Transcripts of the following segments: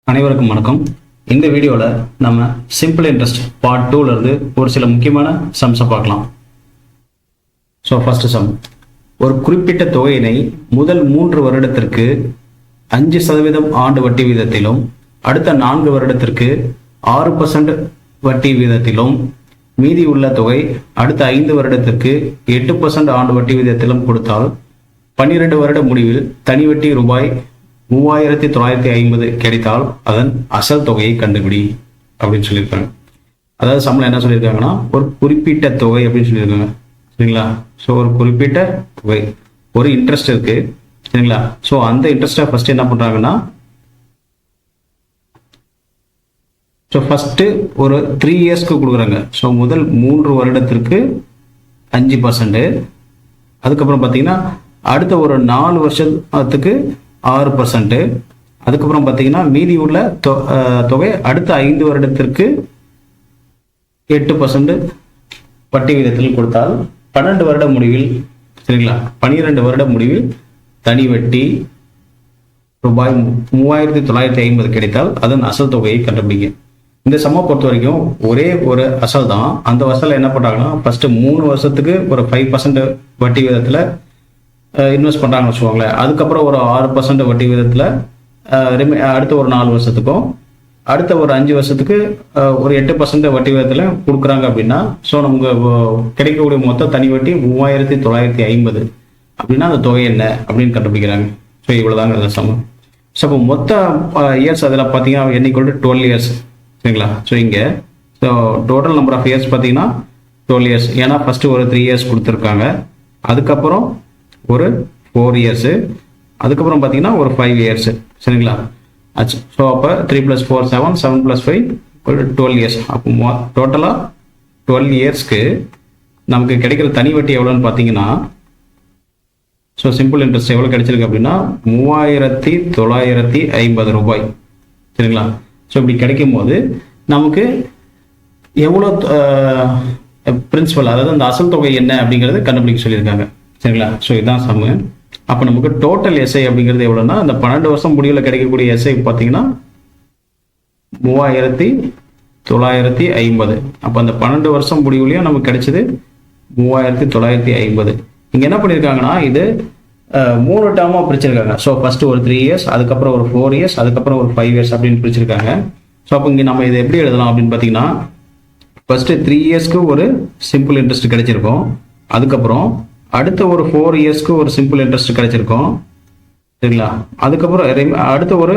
அனைவருக்கும் வணக்கம். இந்த வீடியோவில் நம்ம சிம்பிள் இன்ட்ரெஸ்ட் பார்ட் 2ல இருந்து ஒரு சில முக்கியமான சம்ஸை பார்க்கலாம். ஸோ ஃபர்ஸ்ட் சம், ஒரு குறிப்பிட்ட தொகையினை முதல் 3 வருடத்திற்கு 5% ஆண்டு வட்டி வீதத்திலும் அடுத்த 4 வருடத்திற்கு 6% வட்டி வீதத்திலும் மீதி உள்ள தொகை அடுத்த 5 வருடத்திற்கு 8% ஆண்டு வட்டி வீதத்திலும் கொடுத்தால் 12 வருட முடிவில் தனி வட்டி ரூபாய் 3950 கிடைத்தால் அதன் அசல் தொகையை கண்டுபிடி அப்படின்னு சொல்லியிருக்காங்க. அதாவது சம்பளம் என்ன சொல்லியிருக்காங்கன்னா, ஒரு குறிப்பிட்ட தொகை அப்படின்னு சொல்லியிருக்காங்க. சரிங்களா? ஸோ ஒரு குறிப்பிட்ட தொகை, ஒரு இன்ட்ரெஸ்ட் இருக்கு. சரிங்களா? ஸோ அந்த இன்ட்ரெஸ்ட்டை ஃபர்ஸ்ட் என்ன பண்றாங்கன்னா, ஸோ ஃபர்ஸ்ட் ஒரு 3 இயர்ஸ்க்கு கொடுக்குறாங்க. ஸோ முதல் 3 வருடத்திற்கு 5%, அதுக்கப்புறம் பார்த்தீங்கன்னா அடுத்த ஒரு 4 வருஷத்துக்கு 6%, அதுக்கப்புறம் பார்த்தீங்கன்னா மீதி உள்ள தொகை அடுத்த 5 வருடத்திற்கு 8% வட்டி விகிதத்தில் கொடுத்தால் 12 வருட முடிவில், சரிங்களா, 12 வருட முடிவில் தனி வட்டி ரூபாய் 3950 கிடைத்தால் அதன் அசல் தொகையை கண்டுபிடிங்க. இந்த சம்மை பொறுத்த வரைக்கும் ஒரே ஒரு அசல் தான். அந்த அசல் என்ன பண்றாங்கன்னா, ஃபர்ஸ்ட் 3 வருஷத்துக்கு ஒரு 5% வட்டி விகிதத்துல இன்வெஸ்ட் பண்றாங்கன்னு வச்சுக்கோங்களேன். அதுக்கப்புறம் ஒரு 6% வட்டி விகிதத்துல அடுத்த ஒரு 4 வருஷத்துக்கும் அடுத்த ஒரு 5 வருஷத்துக்கு ஒரு 8% வட்டி விகிதத்துல கொடுக்குறாங்க அப்படின்னா, ஸோ நமக்கு கிடைக்கக்கூடிய மொத்த தனி வட்டி 3950 அப்படின்னா அந்த தொகை என்ன அப்படின்னு கண்டுபிடிக்கிறாங்க. ஸோ இவ்வளவுதாங்க அந்த சமம். ஸோ இப்போ மொத்த இயர்ஸ் அதில் பார்த்தீங்கன்னா n = 12 இயர்ஸ். சரிங்களா? ஸோ இங்கே so total number of years பார்த்தீங்கன்னா 12 இயர்ஸ். ஏன்னா ஃபர்ஸ்ட் ஒரு 3 இயர்ஸ் கொடுத்துருக்காங்க, அதுக்கப்புறம் ஒரு 4 இயர்ஸ், அதுக்கப்புறம் பார்த்தீங்கன்னா ஒரு 5 இயர்ஸ். சரிங்களா? ஆச்சு. ஸோ அப்போ 3 + 4 7, 7 + 5 12 இயர்ஸ். அப்போ டோட்டலாக 12 இயர்ஸ்க்கு நமக்கு கிடைக்கிற தனி வட்டி எவ்வளோன்னு பார்த்தீங்கன்னா, ஸோ சிம்பிள் இன்ட்ரெஸ்ட் எவ்வளோ கிடைச்சிருக்கு அப்படின்னா 3950 ரூபாய். சரிங்களா? ஸோ இப்படி கிடைக்கும் போது நமக்கு எவ்வளோ பிரின்சிபல், அதாவது அந்த அசல் தொகை என்ன அப்படிங்கிறது கண்டுபிடிக்க சொல்லியிருக்காங்க. சரிங்களா? ஸோ இதுதான் சம்மு. அப்போ நமக்கு டோட்டல் எஸ்ஐ அப்படிங்கிறது எவ்வளோன்னா, அந்த 12 வருஷம் முடிவில் கிடைக்கக்கூடிய எஸ்ஐ பார்த்தீங்கன்னா 3950. அப்போ அந்த 12 வருஷம் முடிவுலையும் நமக்கு கிடைச்சது 3950. இங்கே என்ன பண்ணியிருக்காங்கன்னா, இது 3 டேர்மாக பிரிச்சிருக்காங்க. ஸோ ஃபர்ஸ்ட் ஒரு 3 இயர்ஸ், அதுக்கப்புறம் ஒரு 4 இயர்ஸ், அதுக்கப்புறம் ஒரு 5 இயர்ஸ் அப்படின்னு பிரிச்சிருக்காங்க. ஸோ அப்போ இங்கே நம்ம இதை எப்படி எழுதலாம் அப்படின்னு பார்த்தீங்கன்னா, ஃபர்ஸ்ட் 3 இயர்ஸ்க்கு ஒரு சிம்பிள் இன்ட்ரெஸ்ட் கிடைச்சிருக்கும், அதுக்கப்புறம் அடுத்த ஒரு 4 இயர்ஸ்க்கு ஒரு சிம்பிள் இன்ட்ரெஸ்ட் கிடைச்சிருக்கும். சரிங்களா? அதுக்கப்புறம் அடுத்த ஒரு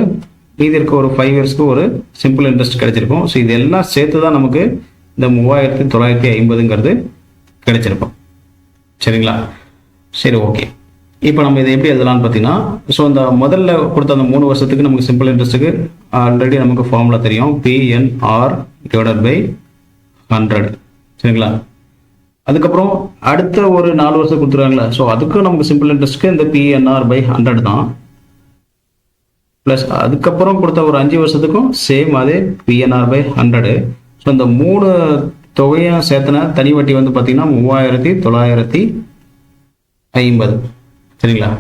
மீதி இருக்க ஒரு 5 இயர்ஸ்க்கு ஒரு சிம்பிள் இன்ட்ரெஸ்ட் கிடைச்சிருக்கும். ஸோ இது எல்லாம் சேர்த்து தான் நமக்கு இந்த 3950ங்கிறது கிடைச்சிருக்கும். சரிங்களா? சரி, ஓகே. இப்போ நம்ம இதை எப்படி எழுதலாம்னு பார்த்தீங்கன்னா, ஸோ இந்த முதல்ல கொடுத்த அந்த 3 வருஷத்துக்கு நமக்கு சிம்பிள் இன்ட்ரெஸ்ட்டுக்கு ஆல்ரெடி நமக்கு ஃபார்முலா தெரியும், PNR / 100. சரிங்களா? அதுக்கப்புறம் அடுத்த ஒரு 4 வருஷம் கொடுத்துருவாங்களா, ஸோ அதுக்கும் நமக்கு சிம்பிள் இன்ட்ரெஸ்ட்க்கு இந்த PNR / 100 தான். ப்ளஸ் அதுக்கப்புறம் கொடுத்த ஒரு 5 வருஷத்துக்கும் சேம் அதே PNR / 100. ஸோ இந்த 3 தொகையும் சேர்த்தன தனி வட்டி வந்து பார்த்தீங்கன்னா 3950. சரிங்களா?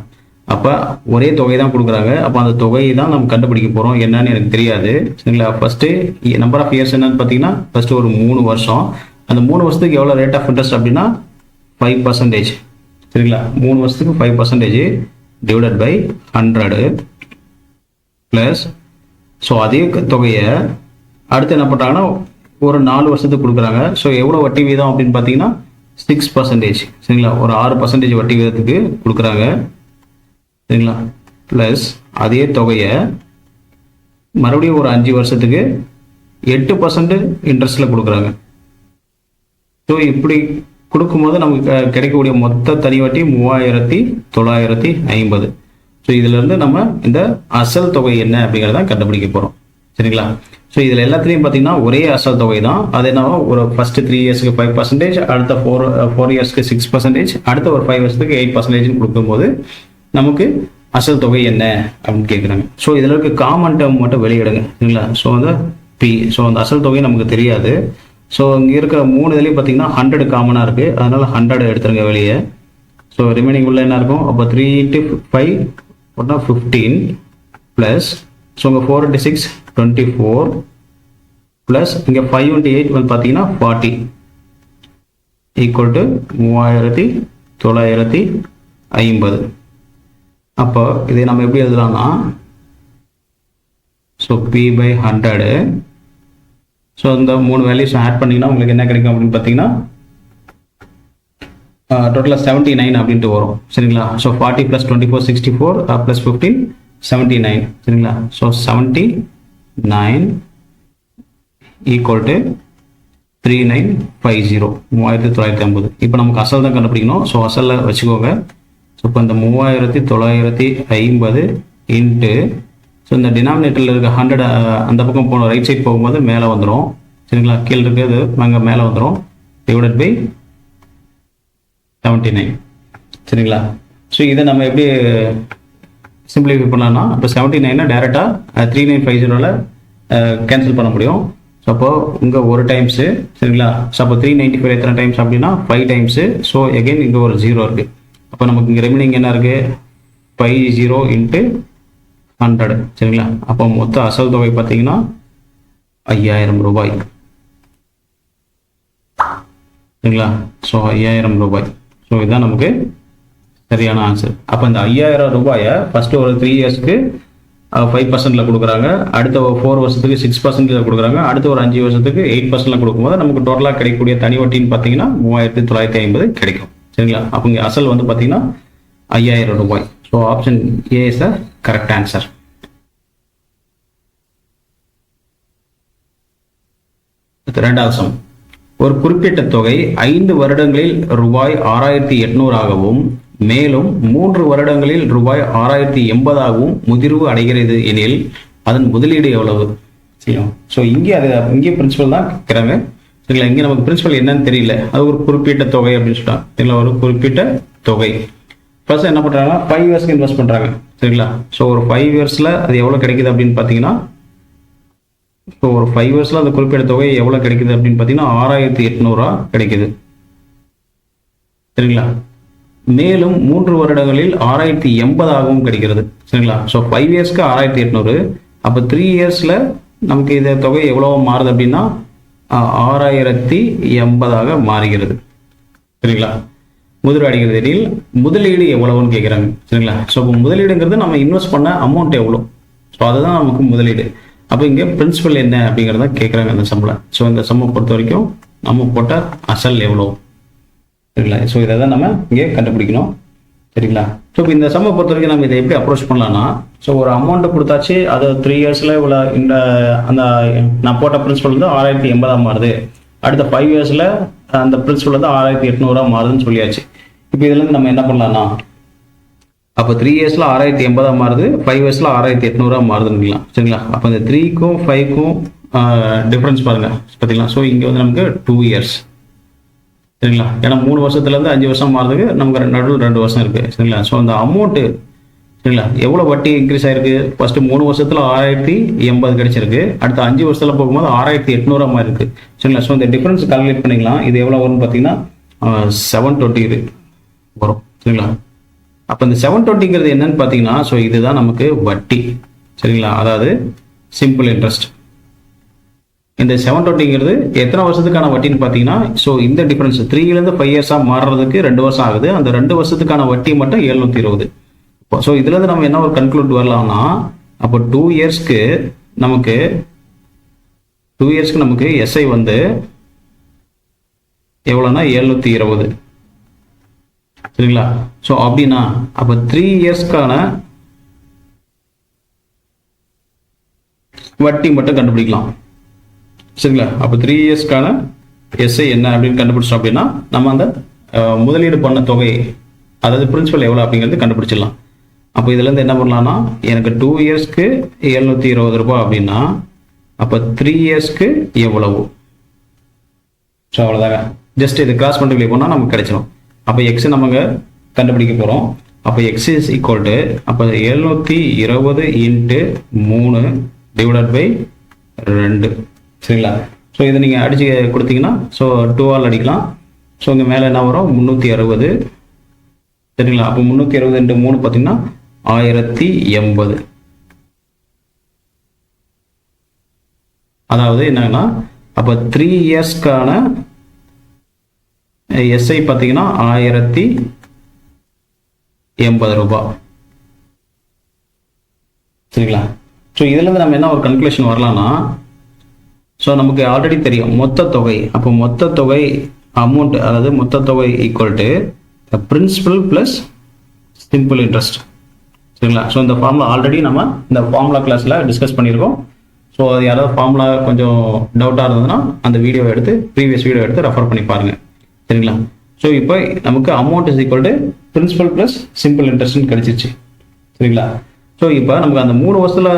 அப்போ ஒரே தொகை தான் கொடுக்குறாங்க. அப்போ அந்த தொகையை தான் நம்ம கண்டுபிடிக்க போகிறோம். என்னன்னு எனக்கு தெரியாது. சரிங்களா? ஃபர்ஸ்ட் நம்பர் ஆஃப் இயர்ஸ் என்னன்னு பார்த்தீங்கன்னா, ஃபர்ஸ்ட் ஒரு 3 வருஷம். அந்த 3 வருஷத்துக்கு எவ்வளோ ரேட் ஆஃப் இன்ட்ரெஸ்ட் அப்படின்னா 5%. சரிங்களா? 3 வருஷத்துக்கு 5% டிவைடட் பை 100 ப்ளஸ், ஸோ அதே தொகையை அடுத்து என்ன பண்ணுறாங்கன்னா ஒரு 4 வருஷத்துக்கு கொடுக்குறாங்க. ஸோ எவ்வளோ வட்டி வீதம் அப்படின்னு பார்த்தீங்கன்னா 6%. சரிங்களா? ஒரு 6% வட்டி வீதத்துக்கு கொடுக்குறாங்க. சரிங்களா? ப்ளஸ் அதே தொகையை மறுபடியும் ஒரு 5 வருஷத்துக்கு 8% இன்ட்ரெஸ்ட்டில் கொடுக்குறாங்க. ஸோ இப்படி கொடுக்கும்போது நமக்கு கிடைக்கக்கூடிய மொத்த தனி வட்டி 3950. ஸோ இதுலேருந்து நம்ம இந்த அசல் தொகை என்ன அப்படிங்கிறத கண்டுபிடிக்க போகிறோம். சரிங்களா? ஸோ இதில் எல்லாத்துலேயும் பார்த்தீங்கன்னா ஒரே அசல் தொகை தான். அது என்னவோ ஒரு ஃபர்ஸ்ட் 3 இயர்ஸ்க்கு 5%, அடுத்த 4 இயர்ஸ்க்கு 6%, அடுத்த ஒரு 5 வருஷத்துக்கு 8% கொடுக்கும்போது நமக்கு அசல் தொகை என்ன அப்படின்னு கேட்குறாங்க. ஸோ இதில் இருக்க காமன் டேர்ம் மட்டும் வெளியிடுங்க. சரிங்களா? ஸோ அந்த P, ஸோ அந்த அசல் தொகை நமக்கு தெரியாது. ஸோ இங்கே இருக்கிற 3 இதுலேயும் பார்த்தீங்கன்னா 100 காமனாக இருக்குது, அதனால 100 எடுத்துருங்க வெளியே. ஸோ ரிமைனிங் உள்ள என்ன இருக்கும், அப்போ 3 × 5 15 ப்ளஸ், ஸோ உங்கள் 4 × 6 24 ப்ளஸ் இங்கே 5 into 8 வந்து பார்த்தீங்கன்னா 40 ஈக்குவல் டு 3950. அப்போ இதை நம்ம எப்படி எழுதலாம்னா, ஸோ P by 100. ஸோ இந்த 3 வேல்யூஸ் ஆட் பண்ணிங்கன்னா உங்களுக்கு என்ன கிடைக்கும் அப்படின்னு பார்த்தீங்கன்னா டோட்டலாக 79 அப்படின்ட்டு வரும். சரிங்களா? ஸோ 40 + 24 64 + 15 79. சரிங்களா? So 79 equal to 3950 3950. இப்போ நமக்கு அசல் தான் கண்டுபிடிக்கணும். ஸோ அசலில் வச்சுக்கோங்க. ஸோ இப்போ இந்த 3950 இன்ட்டு ஸோ இந்த டினாமினேட்டரில் இருக்க 100 அந்த பக்கம் போகணும், ரைட் சைட் போகும்போது மேலே வந்துடும். சரிங்களா? கீழே இருக்கிறது அங்கே மேலே வந்துடும், டிவைடட் பை 79. சரிங்களா? ஸோ இதை நம்ம எப்படி சிம்பிளிஃபை பண்ணலாம்னா, இப்போ 79 டேரெக்டாக 3950 கேன்சல் பண்ண முடியும். ஸோ அப்போ இங்கே ஒரு டைம்ஸு. சரிங்களா? ஸோ அப்போ 395 எத்தனை டைம்ஸ் அப்படின்னா 5 டைம்ஸு. ஸோ எகெயின் இங்கே ஒரு 0 இருக்குது. அப்போ நமக்கு இங்கே ரெமினிங் என்ன இருக்குது, 50 இன்ட்டு 100. சரிங்களா? அப்போ மொத்த அசல் தொகை பார்த்தீங்கன்னா 5000 ரூபாய். சரிங்களா? ஸோ 5000 ரூபாய். ஸோ இதுதான் நமக்கு சரியான ஆன்சர். அப்போ இந்த 5000 ரூபாயை ஃபஸ்ட்டு ஒரு 3 இயர்ஸ்க்கு 5% கொடுக்குறாங்க, அடுத்த 4 வருஷத்துக்கு 6% கொடுக்குறாங்க, அடுத்த ஒரு 5 வருஷத்துக்கு 8% கொடுக்கும்போது நமக்கு டோட்டலாக கிடைக்கக்கூடிய தனி வட்டின்னு பார்த்தீங்கன்னா 3950 கிடைக்கும். சரிங்களா? அப்போ இங்கே அசல் வந்து பார்த்தீங்கன்னா 5000 ரூபாய். So option A is the correct answer. ரெண்டாவது சம். ஒரு குறிப்பிட்ட தொகை 5 வருடங்களில் ரூபாய் 6800 ஆகவும் மேலும் 3 வருடங்களில் ரூபாய் 6080 முதிர்வு அடைகிறது எனில் அதன் முதலீடு எவ்வளவு செய்யும்? ஸோ இங்கே பிரின்சிபல் தான் கேட்குறாங்க. சரிங்களா? இங்கே நமக்கு பிரின்சிபல் என்னன்னு தெரியல. அது ஒரு குறிப்பிட்ட தொகை அப்படின்னு சொல்லிட்டாங்க. சரிங்களா? ஒரு குறிப்பிட்ட தொகை ஃபர்ஸ்ட் என்ன பண்ணுறாங்கன்னா 5 இயர்ஸ்க்கு இன்வெஸ்ட் பண்ணுறாங்க. சரிங்களா? ஸோ ஒரு 5 இயர்ஸில் அது எவ்வளோ கிடைக்குது அப்படின்னு பார்த்தீங்கன்னா, ஸோ ஒரு 5 இயர்ஸில் அந்த குறிப்பிட்ட தொகை எவ்வளோ கிடைக்குது அப்படின்னு பார்த்தீங்கன்னா 6800 கிடைக்குது. சரிங்களா? மேலும் 3 வருடங்களில் 6080 கிடைக்கிறது. சரிங்களா? ஸோ 5 இயர்ஸ்க்கு 6800. அப்போ 3 இயர்ஸில் நமக்கு இந்த தொகை எவ்வளோ மாறுது அப்படின்னா 6080 மாறுகிறது. சரிங்களா? முதலீடு அடைகிறது எனில் முதலீடு எவ்வளவுன்னு கேட்குறாங்க. சரிங்களா? ஸோ இப்போ முதலீடுங்கிறது நம்ம இன்வெஸ்ட் பண்ண அமௌண்ட் எவ்வளோ, ஸோ அதுதான் நமக்கு முதலீடு. அப்போ இங்கே பிரின்சிபல் என்ன அப்படிங்கிறத கேட்குறாங்க அந்த சம்பளம். ஸோ இந்த சம்மை பொறுத்த வரைக்கும் நம்ம போட்ட அசல் எவ்வளோ. சரிங்களா? ஸோ இதை தான் நம்ம இங்கே கண்டுபிடிக்கணும். சரிங்களா? ஸோ இப்போ இந்த சம்மை பொறுத்த வரைக்கும் நம்ம இதை எப்படி அப்ரோச் பண்ணலாம்னா, ஸோ ஒரு அமௌண்ட்டு கொடுத்தாச்சு, அது 3 இயர்ஸில் இவ்வளோ இந்த அந்த நான் போட்ட பிரின்சிபல் வந்து 6080 மாறுது, அடுத்த 5 இயர்ஸில் அந்த பிரின்சிபல் வந்து 6800 மாறுதுன்னு சொல்லியாச்சு. இப்போ இதுலேருந்து நம்ம என்ன பண்ணலாம்னா, அப்போ 3 இயர்ஸில் 6080 மாறுது, 5 இயர்ஸில் 6800 மாறுதுன்னு. சரிங்களா? அப்போ இந்த 3க்கும் 5க்கும் டிஃப்ரென்ஸ் பாருங்கள் பார்த்தீங்களா? ஸோ இங்கே வந்து நமக்கு 2 இயர்ஸ். சரிங்களா? ஏன்னா 3 வருஷத்துலேருந்து 5 வருஷம் மாறுறதுக்கு நமக்கு நடுவில் 2 வருஷம் இருக்குது. சரிங்களா? ஸோ அந்த அமௌண்ட்டு சரிங்களா எவ்வளோ வட்டி இன்க்ரீஸ் ஆயிருக்கு, ஃபஸ்ட்டு 3 வருஷத்தில் 6080 கிடைச்சிருக்கு, அடுத்த 5 வருஷத்தில் போகும்போது 6800 மாதிரி இருக்குது. சரிங்களா? ஸோ இந்த டிஃப்ரென்ஸ் கால்குலேட் பண்ணிக்கலாம். இது எவ்வளோ வரும்னு பார்த்தீங்கன்னா 720 வரும். சரிங்களா? அப்போ இந்த 720ங்கிறது என்னன்னு பார்த்தீங்கன்னா, ஸோ இதுதான் நமக்கு வட்டி. சரிங்களா? அதாவது சிம்பிள் இன்ட்ரெஸ்ட். இந்த 720ங்கிறது எத்தனை வருஷத்துக்கான வட்டின்னு பார்த்தீங்கன்னா, ஸோ இந்த டிஃபரன்ஸ் 3லேருந்து 5 இயர்ஸாக மாறுறதுக்கு 2 வருஷம் ஆகுது. அந்த 2 வருஷத்துக்கான வட்டி மட்டும் 720. ஸோ இதுலேருந்து நம்ம என்ன ஒரு கன்க்ளூட் வரலாம்னா, அப்போ 2 இயர்ஸ்க்கு நமக்கு எஸ்ஐ வந்து எவ்வளோன்னா 720. சரிங்களா? ஸோ அப்படின்னா அப்போ 3 இயர்ஸ்க்கான வட்டி மட்டும் கண்டுபிடிக்கலாம். சரிங்களா? அப்போ 3 இயர்ஸ்க்கான எஸ்ஐ என்ன அப்படின்னு கண்டுபிடிச்சோம் அப்படின்னா நம்ம அந்த முதலீடு பண்ண தொகை, அதாவது பிரின்சிபல் எவ்வளோ அப்படிங்கிறது கண்டுபிடிச்சிடலாம். அப்போ இதுலேருந்து என்ன பண்ணலாம்னா, எனக்கு 2 இயர்ஸ்க்கு 720 ரூபாய் அப்படின்னா அப்போ 3 இயர்ஸ்க்கு எவ்வளவு. ஸோ அவ்வளோதாங்க. ஜஸ்ட் இது கிராஸ் மல்டிப்ளை பண்ணால் நமக்கு கிடைச்சிடும். அப்போ எக்ஸ் நமக்கு கண்டுபிடிக்க போகிறோம். அப்போ எக்ஸ் இஸ் ஈக்குவல் டு அப்போ 720 இன்ட்டு 3 டிவைடட் பை 2. சரிங்களா? ஸோ இதை நீங்கள் அடித்து கொடுத்தீங்கன்னா ஸோ 2ஆல் அடிக்கலாம். ஸோ இங்கே மேலே என்ன வரும் 360. சரிங்களா? அப்போ 360 இன்ட்டு 3 பார்த்தீங்கன்னா 1080. அதாவது என்னன்னா அப்போ 3 இயர்ஸ்க்கான எஸ்ஐ பார்த்தீங்கன்னா 1080 ரூபாய். சரிங்களா? ஸோ இதுலேருந்து நம்ம என்ன ஒரு கன்க்ளூஷன் வரலாம்னா, ஸோ நமக்கு ஆல்ரெடி தெரியும் மொத்த தொகை. அப்போ மொத்த தொகை அமௌண்ட், அதாவது மொத்த தொகை equal to principal plus simple interest. சரிங்களா? ஸோ இந்த ஃபார்முலா ஆல்ரெடி நம்ம இந்த ஃபார்முலா கிளாஸில் டிஸ்கஸ் பண்ணியிருக்கோம். ஸோ அது யாராவது ஃபார்முலா கொஞ்சம் டவுட்டாக இருந்ததுன்னா அந்த வீடியோவை எடுத்து ப்ரீவியஸ் வீடியோ எடுத்து ரெஃபர் பண்ணி பாருங்கள். சரிங்களா? ஸோ இப்போ நமக்கு amount is equal to principal plus simple இன்ட்ரெஸ்ட்னு கிடைச்சிருச்சு. சரிங்களா? ஸோ இப்போ நமக்கு அந்த 3 வருஷத்தில்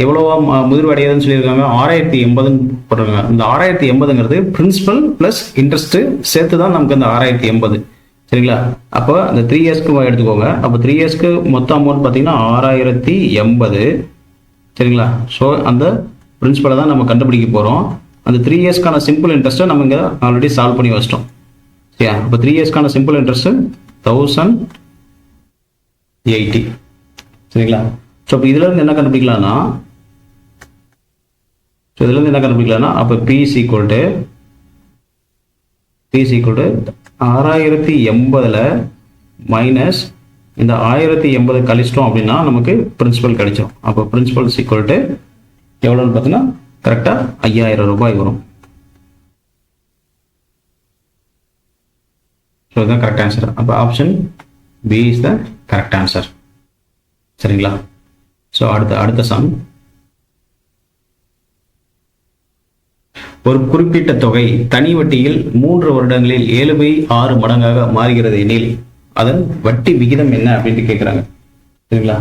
எவ்வளோவா முதிர்வு அடையாதுன்னு சொல்லியிருக்காங்க, 6080 போட்டிருக்காங்க. இந்த 6080ங்கிறது பிரின்சிபல் ப்ளஸ் இன்ட்ரெஸ்ட்டு சேர்த்து தான் நமக்கு அந்த 6080. சரிங்களா? அப்போ அந்த 3 இயர்ஸ்க்கு எடுத்துக்கோங்க. அப்போ 3 இயர்ஸ்க்கு மொத்த அமௌண்ட் பார்த்தீங்கன்னா 6080. சரிங்களா? ஸோ அந்த பிரின்சிபலை தான் நம்ம கண்டுபிடிக்க போகிறோம். அந்த 3 இயர்ஸ்க்கான சிம்பிள் இன்ட்ரெஸ்ட்டை நம்ம இங்கே ஆல்ரெடி சால்வ் பண்ணி வச்சிட்டோம். சரியா? இப்போ 3 இயர்ஸ்க்கான சிம்பிள் இன்ட்ரெஸ்ட்டு 1080. சரிங்களா? ஸோ இப்போ இதுலேருந்து என்ன கண்டுபிடிக்கலாம்னா, அப்போ P is equal to 6080 minus இந்த 1080 கழிச்சிட்டோம் அப்படின்னா நமக்கு பிரின்சிபல் கிடைச்சிடும். அப்போ பிரின்சிபல் இஸ் ஈக்குவல் டு எவ்வளோன்னு பார்த்தீங்கன்னா கரெக்டாக 5000 ரூபாய் வரும். ஸோ இதுதான் கரெக்ட் ஆன்சர். அப்போ option B is the correct answer. சரிங்களா? ஸோ அடுத்த சம், ஒரு குறிப்பிட்ட தொகை தனி வட்டியில் 3 வருடங்களில் 7/6 மடங்காக மாறுகிறது எனில் அதன் வட்டி விகிதம் என்ன அப்படின்ட்டு கேட்குறாங்க. சரிங்களா?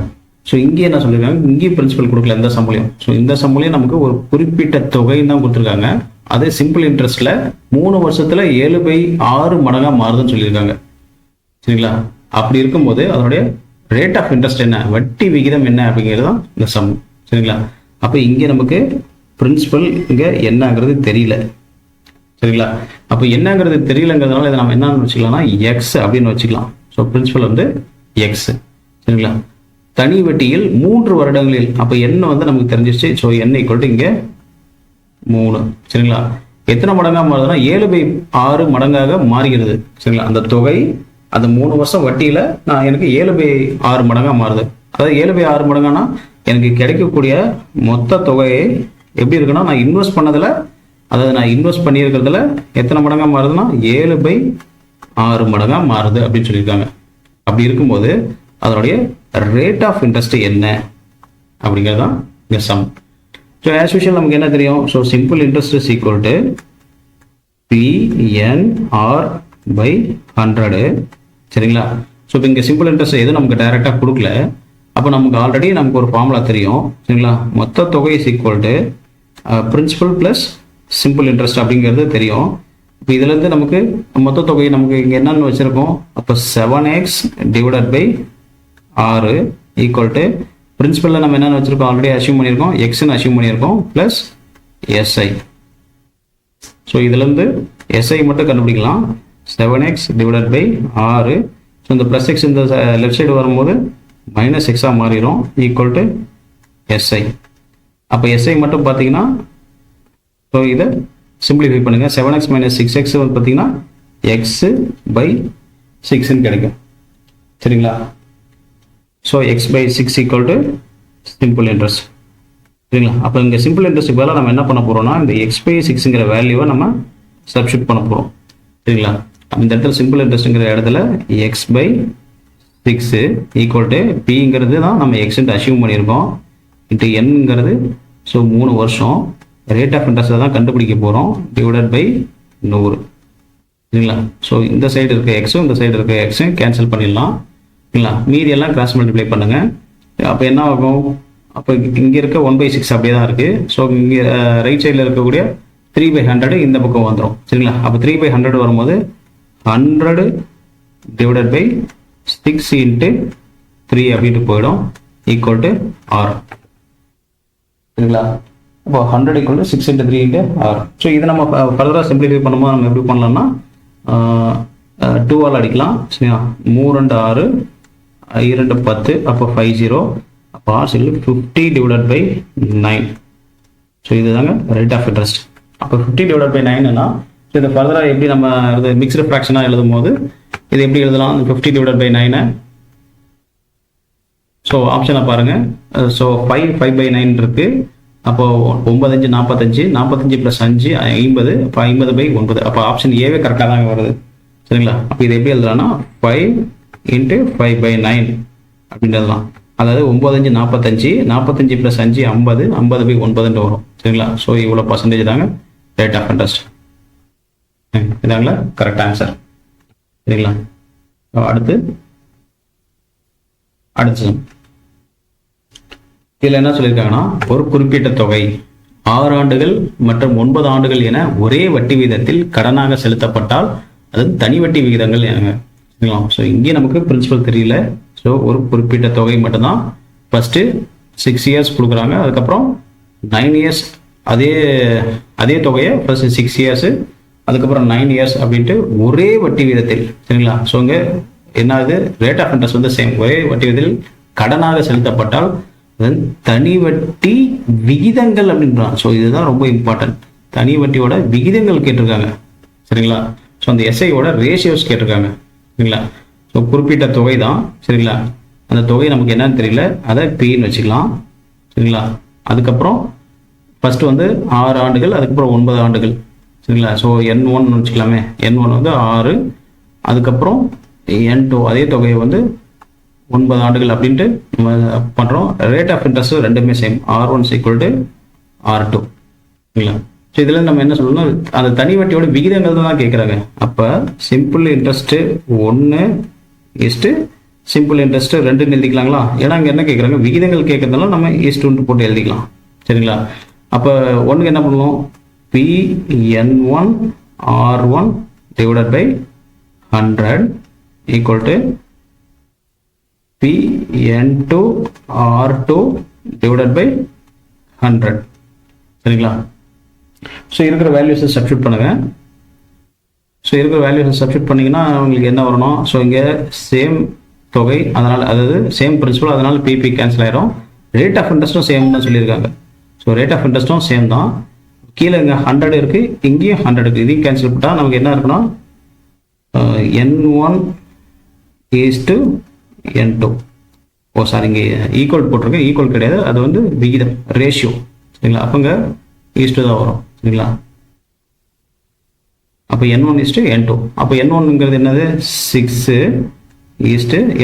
ஸோ இங்கே என்ன சொல்லியிருக்காங்க, இங்கேயும் பிரின்சிபல் கொடுக்கல எந்த சம்பளையும். ஸோ இந்த சம்பளையும் நமக்கு ஒரு குறிப்பிட்ட தொகைன்னு தான் கொடுத்துருக்காங்க. அதே சிம்பிள் இன்ட்ரெஸ்ட்ல 3 வருஷத்துல 7/6 மடங்கா மாறுதுன்னு சொல்லியிருக்காங்க. சரிங்களா? அப்படி இருக்கும்போது அதனுடைய ரேட் ஆஃப் இன்ட்ரெஸ்ட் என்ன, வட்டி விகிதம் என்ன அப்படிங்கிறது தான் இந்த சம். சரிங்களா? அப்போ இங்கே நமக்கு பிரின்சிபல் இங்கே என்னங்கிறது தெரியல. சரிங்களா? அப்போ என்னங்கிறது தெரியலங்கிறதுனால இதை நம்ம என்னன்னு வச்சுக்கலாம்னா எக்ஸ் அப்படின்னு வச்சுக்கலாம். ஸோ பிரின்சிபல் வந்து எக்ஸ். சரிங்களா? தனி வட்டியில் 3 வருடங்களில், அப்போ என்ன வந்து நமக்கு தெரிஞ்சிருச்சு. ஸோ என்ன ஈக்குவல் டு இங்கே 3. சரிங்களா? எத்தனை மடங்காக மாறுதுன்னா 7/6 மடங்காக மாறுகிறது. சரிங்களா? அந்த தொகை அந்த 3 வருஷம் வட்டியில் எனக்கு 7/6 மடங்காக மாறுது. அதாவது 7/6 மடங்கானா எனக்கு கிடைக்கக்கூடிய மொத்த தொகையை எப்படி இருக்குன்னா, நான் இன்வெஸ்ட் பண்ணதில், அதாவது நான் இன்வெஸ்ட் பண்ணியிருக்கிறதுல எத்தனை மடங்காக மாறுதுன்னா 7/6 மடங்காக மாறுது அப்படின்னு சொல்லியிருக்காங்க. அப்படி இருக்கும்போது அதனுடைய ரேட் ஆஃப் இன்ட்ரெஸ்ட் என்ன அப்படிங்கிறது தான் இந்த சம். ஸோ ஆஸ் யூஷுவல் நமக்கு என்ன தெரியும், so simple interest is equal to PNR/100. சரிங்களா? ஸோ இப்போ இங்கே சிம்பிள் இன்ட்ரெஸ்ட் எதுவும் நமக்கு டைரெக்டாக கொடுக்கல. அப்போ நமக்கு ஆல்ரெடி நமக்கு ஒரு ஃபார்முலா தெரியும். சரிங்களா? மொத்த தொகை is equal to principal plus simple interest அப்படிங்கிறது தெரியும். இப்போ இதுலேருந்து நமக்கு மொத்த தொகை நமக்கு இங்கே என்னென்னு வச்சுருக்கோம், அப்போ 7x divided by 6 equal to பிரின்சிபலில் நம்ம என்னென்னு வச்சுருக்கோம், ஆல்ரெடி அசியூம் பண்ணியிருக்கோம், எக்ஸ்ன்னு அசியூம் பண்ணியிருக்கோம், ப்ளஸ் எஸ்ஐ. ஸோ இதுலேருந்து எஸ்ஐ மட்டும் கண்டுபிடிக்கலாம். 7x divided by 6. ஸோ இந்த ப்ளஸ் எக்ஸ் இந்த லெஃப்ட் சைடு வரும்போது மைனஸ் எக்ஸாக மாறிடும், ஈக்குவல் டு எஸ்ஐ. அப்போ எஸ்ஐ மட்டும் பார்த்தீங்கன்னா, ஸோ இதை சிம்பிளிஃபை பண்ணுங்கள். 7x மைனஸ் 6x வந்து பார்த்தீங்கன்னா x/6ன்னு கிடைக்கும். சரிங்களா? So x/6 equal to simple interest. சரிங்களா? அப்போ இங்கே சிம்பிள் இன்ட்ரெஸ்ட்டுக்கு பதிலாக நம்ம என்ன பண்ண போகிறோம்னா இந்த x/6ங்கிற வேல்யூவை நம்ம சப்ஸ்டியூட் பண்ண போகிறோம். சரிங்களா? இந்த இடத்துல சிம்பிள் இன்ட்ரெஸ்ட்டுங்கிற இடத்துல x/6 ஈக்குவல் டு பிங்கிறது தான் நம்ம எக்ஸ்ன்ட்டு அசியூம் பண்ணியிருக்கோம், இன்ட்டு என்னங்கிறது. ஸோ 3 வருஷம் ரேட் ஆஃப் இன்ட்ரெஸ்ட்டை தான் கண்டுபிடிக்க போகிறோம், டிவைடட் பை 100. சரிங்களா? ஸோ இந்த சைடு இருக்க எக்ஸும் இந்த சைடு இருக்க எக்ஸும் கேன்சல் பண்ணிடலாம். சரிங்களா? மீதி எல்லாம் கிராஸ் மல்டிப்ளை பண்ணுங்கள். அப்போ என்ன ஆகும், அப்போ இங்கே இருக்க 1/6 அப்படியே தான் இருக்குது. ஸோ இங்கே ரைட் சைடில் இருக்கக்கூடிய 3/100 இந்த பக்கம் வந்துடும். சரிங்களா? அப்போ 3/100 வரும்போது 100 டிவைடட் பை 6 இன்ட்டு 3 அப்படின்ட்டு போயிடும், ஈக்குவல் டு R. சரிங்களா? அப்போ 100 equal to 6 into 3 into R. So இதை நம்ம ஃபர்தராக சிம்பிளிஃபை பண்ணும்போது நம்ம எப்படி பண்ணலாம்னா 2 ஆல் அடிக்கலாம். சரிங்களா? 3 2 6 2 10, அப்போ 50. அப்போ R 50 டிவைடட் பை 9. ஸோ இதுதாங்க ரேட் ஆஃப் இன்ட்ரெஸ்ட். அப்போ 50 டிவைட் பை 9னா ஸோ இதை ஃபர்தராக எப்படி நம்ம இது மிக்ஸ்டு ஃப்ராக்ஷனாக எழுதும் போது இது எப்படி எழுதலாம்? 50 டிவைட் பை 9. ஸோ ஆப்ஷனை பாருங்கள். ஸோ 5/9 இருக்குது. அப்போது 9 5 45, 45 + 5 50, அப்போ 50/9. அப்போ ஆப்ஷன் ஏவே கரெக்டாக தாங்க வருது. சரிங்களா? அப்போ இது எப்படி எழுதலாம்னா 5 × 5/9 அப்படின்னு எழுதலாம். அதாவது 9 5 45, 45 + 5 50, 50/9 வரும். சரிங்களா? ஸோ இவ்வளோ பர்சன்டேஜ் தாங்க ரேட் ஆஃப் இன்ட்ரெஸ்ட். இதாங்களா கரெக்ட் ஆன்சர். சரிங்களா? அடுத்து இதில் என்ன சொல்லியிருக்காங்கன்னா, ஒரு குறிப்பிட்ட தொகை 6 ஆண்டுகள் மற்றும் 9 ஆண்டுகள் என ஒரே வட்டி விகிதத்தில் கடனாக செலுத்தப்பட்டால் அது தனி வட்டி விகிதங்கள் ஏங்க. சரிங்களா? ஸோ இங்கே நமக்கு பிரின்சிபல் தெரியல. ஸோ ஒரு குறிப்பிட்ட தொகை மட்டும்தான். ஃபஸ்ட்டு 6 இயர்ஸ் கொடுக்குறாங்க, அதுக்கப்புறம் 9 இயர்ஸ் அதே தொகையை ஃபர்ஸ்ட் 6 இயர்ஸு, அதுக்கப்புறம் 9 இயர்ஸ் அப்படின்ட்டு ஒரே வட்டி விகிதத்தில். சரிங்களா? ஸோ இங்கே என்ன ஆகுது? ரேட் ஆஃப் இன்ட்ரெஸ்ட் வந்து சேம், ஒரே வட்டி விகிதத்தில் கடனாக செலுத்தப்பட்டால் தனி வட்டி விகிதங்கள் அப்படின்றான். ஸோ இதுதான் ரொம்ப இம்பார்ட்டன்ட். தனி வட்டியோட விகிதங்கள் கேட்டிருக்காங்க. சரிங்களா? ஸோ அந்த எஸ்ஐயோட ரேஷியோஸ் கேட்டிருக்காங்க. சரிங்களா? ஸோ குறிப்பிட்ட தொகை தான். சரிங்களா? அந்த தொகை நமக்கு என்னன்னு தெரியல, அதை பின்னு வச்சுக்கலாம். சரிங்களா? அதுக்கப்புறம் ஃபர்ஸ்ட் வந்து 6 ஆண்டுகள், அதுக்கப்புறம் 9 ஆண்டுகள். சரிங்களா? ஸோ N1 வச்சுக்கலாமே. N1 வந்து 6, அதுக்கப்புறம் N2 அதே தொகையை வந்து 9 ஆண்டுகள் அப்படின்ட்டு நம்ம பண்ணுறோம். ரேட் ஆஃப் இன்ட்ரெஸ்ட் ரெண்டுமே சேம், R1 = R2. சரிங்களா? ஸோ இதில் நம்ம என்ன சொல்லணும், அந்த தனி வட்டியோட விகிதங்கள் தான் கேட்குறாங்க. அப்போ சிம்பிள் இன்ட்ரெஸ்ட்டு 1 சிம்பிள் இன்ட்ரெஸ்ட்டு 2ன்னு எழுதிக்கலாங்களா? ஏன்னா இங்கே என்ன கேட்குறாங்க, விகிதங்கள் கேட்கறதுனால நம்ம ஈஸ்ட்டு போட்டு எழுதிக்கலாம். சரிங்களா? அப்போ 1க்கு என்ன பண்ணுவோம், Pn1 R1 divided by 100 equal to Pn2 R2 divided by 100. சரிங்களா? ஸோ இருக்கிற வேல்யூஸை சப்ஸ்டியூட் பண்ணுங்க. ஸோ இருக்கிற வேல்யூஸை சப்ஸ்டியூட் பண்ணிங்கன்னா உங்களுக்கு என்ன வரணும்? ஸோ இங்கே சேம் தொகை, அதனால் அதாவது சேம் பிரின்சிபல், அதனால் பிபி கேன்சல் ஆயிரும். ரேட் ஆஃப் இன்ட்ரெஸ்ட்டும் சேம் தான் சொல்லியிருக்காங்க. ஸோ ரேட் ஆஃப் இன்ட்ரெஸ்ட்டும் சேம் தான். கீழே இங்கே 100 இருக்குது, இங்கேயும் 100 இருக்குது. இதையும் கேன்சல் பண்ணிட்டால் நமக்கு என்ன இருக்குன்னா N1 N2. சாரி, இங்கே ஈக்குவல் போட்டிருக்கு, ஈக்குவல் கிடையாது, அது வந்து விகிதம், ரேஷியோ. சரிங்களா? அப்போ இங்கே ஈஸ்ட்டு தான் வரும். சரிங்களா? அப்போ N1 N2. அப்போ N1ங்கிறது என்னது 6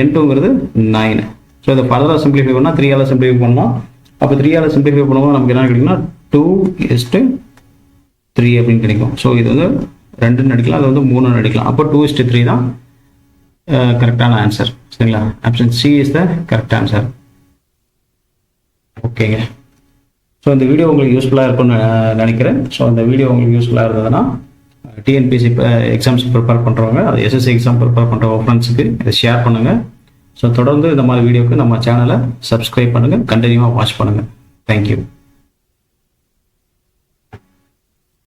N2ங்கிறது 9. ஸோ இதை ஃபர்தராக சிம்பிளிஃபை பண்ணால் 3ஆல் சிம்பிளிஃபை பண்ணலாம். அப்போ 3ஆல் சிம்பிளிஃபை பண்ணும்போது நமக்கு என்ன கிடைக்குன்னா 2:3 அப்படின்னு கிடைக்கும். ஸோ இது வந்து 2ன்னு அடிக்கலாம், அது வந்து 3ன்னு அடிக்கலாம். அப்போ 2:3 தான் கரெக்டான ஆன்சர். சரிங்களா? Option C is the correct answer. ஓகேங்க. ஸோ இந்த வீடியோ உங்களுக்கு யூஸ்ஃபுல்லாக இருக்கும்னு நினைக்கிறேன். ஸோ இந்த வீடியோ உங்களுக்கு யூஸ்ஃபுல்லாக இருந்ததுன்னா டிஎன்பிசி எக்ஸாம்ஸ் ப்ரிப்பேர் பண்ணுறவங்க, அது எஸ்எஸ்சி எக்ஸாம் ப்ரிப்பேர் பண்ணுற ஃப்ரெண்ட்ஸுக்கு இதை ஷேர் பண்ணுங்கள். ஸோ தொடர்ந்து இந்த மாதிரி வீடியோக்கு நம்ம சேனலை சப்ஸ்கிரைப் பண்ணுங்கள், கண்டினியூவாக வாட்ச் பண்ணுங்கள். தேங்க்யூ.